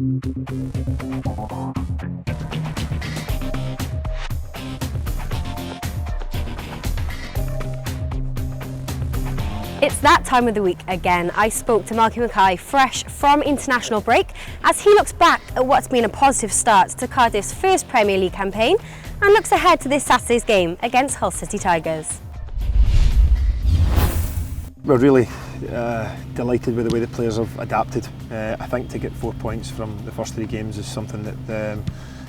It's that time of the week again. I spoke to Malky fresh from international break as he looks back at what's been a positive start to Cardiff's first Premier League campaign and looks ahead to this Saturday's game against Hull City Tigers. We're really delighted with the way the players have adapted. I think to get 4 points from the first 3 games is something that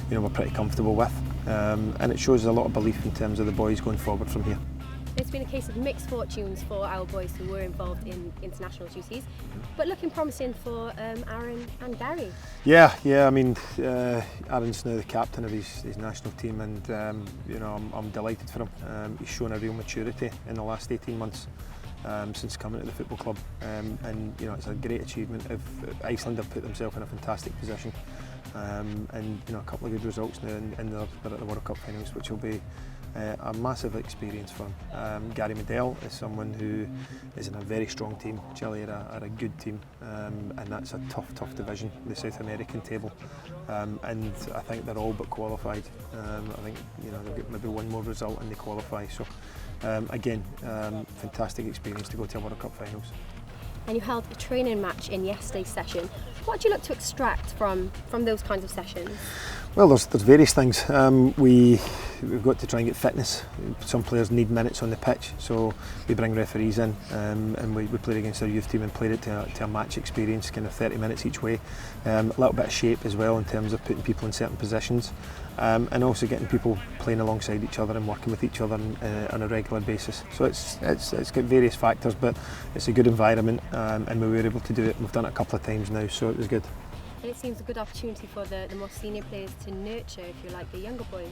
we're pretty comfortable with, and it shows a lot of belief in terms of the boys going forward from here. It's been a case of mixed fortunes for our boys who were involved in international duties, but looking promising for Aaron and Gary. Yeah. I mean, Aaron's now the captain of his national team, and I'm delighted for him. He's shown a real maturity in the last 18 months since coming to the football club, and it's a great achievement. Iceland have put themselves in a fantastic position, and a couple of good results now, and they're at the World Cup finals, which will be a massive experience for him. Gary Medell is someone who is in a very strong team. Chile are a good team, and that's a tough division, the South American table, and I think they're all but qualified. I think they'll get maybe one more result and they qualify. So again, fantastic experience to go to a World Cup finals. And you held a training match in yesterday's session. What do you look to extract from those kinds of sessions? Well, there's various things. We've got to try and get fitness. Some players need minutes on the pitch, so we bring referees in, and we played against our youth team and played it to a match experience, kind of 30 minutes each way. A little bit of shape as well in terms of putting people in certain positions, and also getting people playing alongside each other and working with each other on a regular basis. So it's got various factors, but it's a good environment, and we were able to do it. We've done it a couple of times now, so it was good. And it seems a good opportunity for the more senior players to nurture, if you like, the younger boys.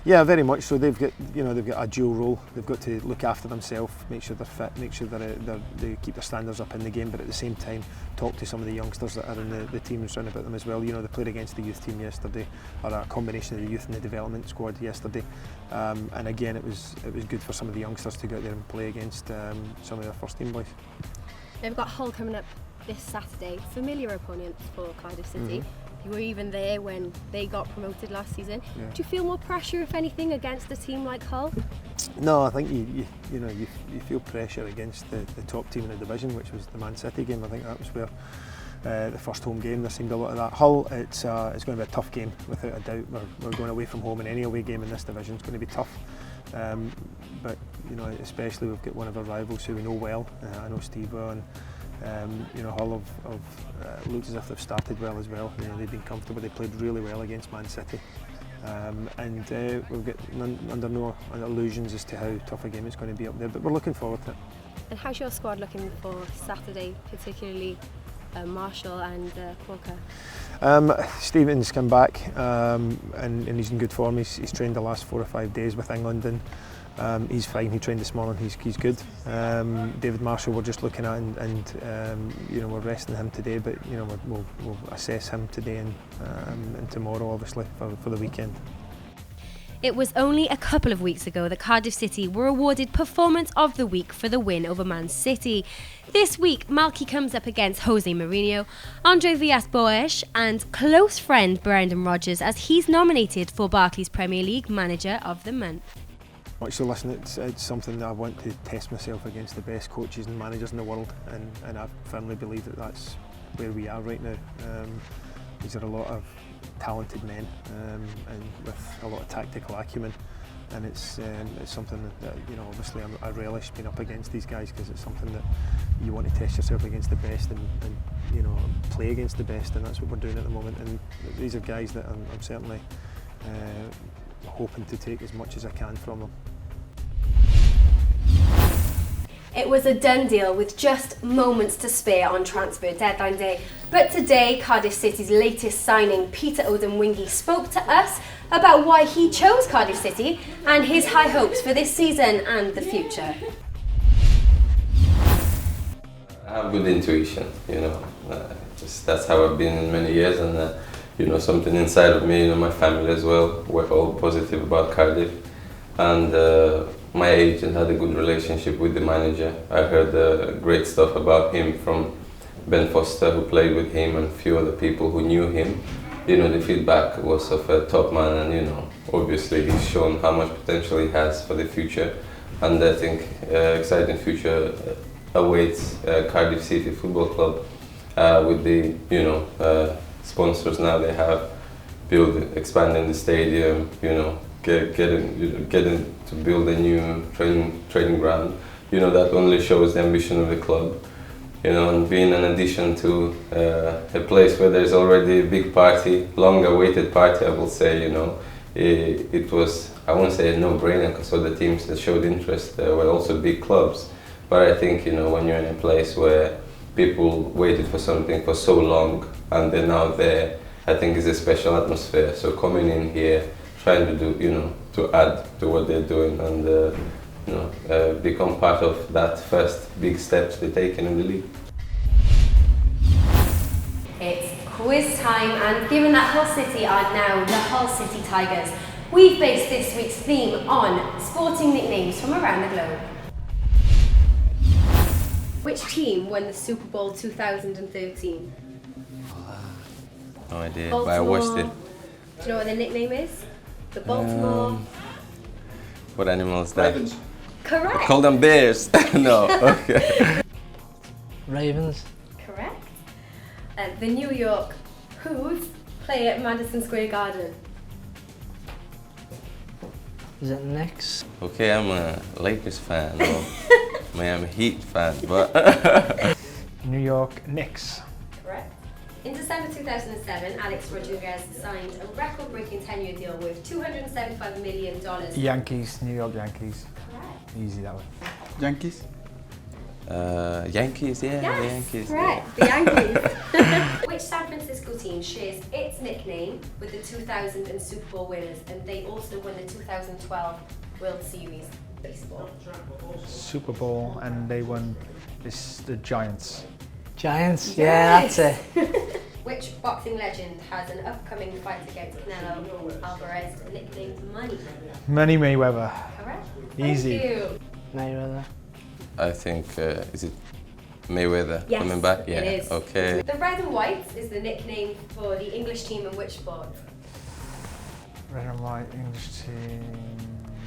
Yeah, very much so. They've got a dual role. They've got to look after themselves, make sure they're fit, make sure they keep their standards up in the game, but at the same time talk to some of the youngsters that are in the teams round about them as well. They played against the youth team yesterday, or a combination of the youth and the development squad yesterday, and again it was good for some of the youngsters to go out there and play against some of their first team boys. Now we've got Hull coming up this Saturday, familiar opponents for Cardiff City. You were even there when they got promoted last season. Yeah. Do you feel more pressure, if anything, against a team like Hull? No, I think you feel pressure against the top team in the division, which was the Man City game. I think that was where the first home game there seemed a lot of that. Hull, it's going to be a tough game without a doubt. We're going away from home, and any away game in this division is going to be tough. But especially we've got one of our rivals who we know well. I know Steve well, and Hull have looked as if they've started well as well. They've been comfortable. They played really well against Man City, and we've got under no illusions as to how tough a game it's going to be up there. But we're looking forward to it. And how's your squad looking for Saturday, particularly Marshall and Corker? Stephen's come back, and he's in good form. He's trained the last 4 or 5 days with England, and he's fine. He trained this morning. He's good. David Marshall, we're just looking at, and we're resting him today, but we'll assess him today and tomorrow, obviously, for the weekend. It was only a couple of weeks ago that Cardiff City were awarded Performance of the Week for the win over Man City. This week, Malky comes up against Jose Mourinho, Andre Villas-Boas and close friend Brendan Rodgers, as he's nominated for Barclays Premier League Manager of the Month. So listen, it's something that I want to test myself against the best coaches and managers in the world, and I firmly believe that that's where we are right now. These are a lot of talented men, and with a lot of tactical acumen, and it's something that obviously I relish being up against these guys, because it's something that you want to test yourself against the best and play against the best, and that's what we're doing at the moment. And these are guys that I'm certainly hoping to take as much as I can from them. It was a done deal with just moments to spare on transfer deadline day. But today, Cardiff City's latest signing, Peter Odemwingie, spoke to us about why he chose Cardiff City and his high hopes for this season and the future. I have good intuition, that's how I've been in many years, and something inside of me, my family as well, we're all positive about Cardiff, and my agent had a good relationship with the manager. I heard great stuff about him from Ben Foster, who played with him, and a few other people who knew him, you know, the feedback was of a top man, and you know, obviously he's shown how much potential he has for the future, and I think exciting future awaits Cardiff City Football Club with the, you know, sponsors now they have, expanding the stadium, you know, getting to build a new training ground. You know, that only shows the ambition of the club. You know, and being an addition to a place where there's already a big party, long-awaited party, I will say, you know, it was, I won't say a no-brainer because all the teams that showed interest were also big clubs. But I think, you know, when you're in a place where people waited for something for so long and they're now there, I think it's a special atmosphere. So coming in here, trying to do, you know, to add to what they're doing and you know, become part of that first big steps they're taking in the league. It's quiz time, and given that Hull City are now the Hull City Tigers, we've based this week's theme on sporting nicknames from around the globe. Which team won the Super Bowl 2013? No idea, Baltimore. but I watched it. Do you know what their nickname is? The Baltimore. What animal is that? Ravens. Correct. Call them bears. No, okay. Ravens. Correct. The New York Hughes play at Madison Square Garden. Is it Knicks? Okay, I'm a Lakers fan or Miami Heat fan, but New York Knicks. Correct. In December 2007, Alex Rodriguez signed a record-breaking 10-year deal with $275 million. Yankees, New York Yankees. Correct. Easy that one. Yankees. Yankees, yeah, Yes, the Yankees. correct. The Yankees. Which San Francisco team shares its nickname with the 2000 Super Bowl winners, and they also won the 2012 World Series baseball? Super Bowl, and they won the Giants. Giants? Yeah, that's it. Which boxing legend has an upcoming fight against Canelo Alvarez nicknamed Money? Money Mayweather. Correct. Easy. Thank you. Mayweather. I think, is it Mayweather Yes, coming back? Yeah, it is. okay. The Red and White is the nickname for the English team in which sport? Red and white English team,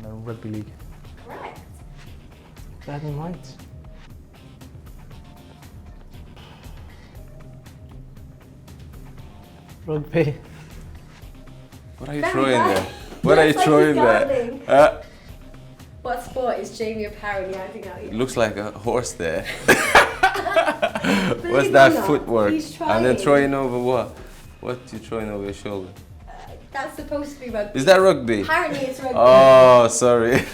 no, rugby league. Correct. Red and white. Rugby. What are you Very throwing right. there? What are you Looks like throwing he's there? gardening. What sport is Jamie apparently handing out here? Looks like a horse there. Believe What's it or that not, footwork? he's And then trying. throwing over what? What you throwing over your shoulder? That's supposed to be rugby. Is that rugby? Apparently it's rugby. Oh, sorry.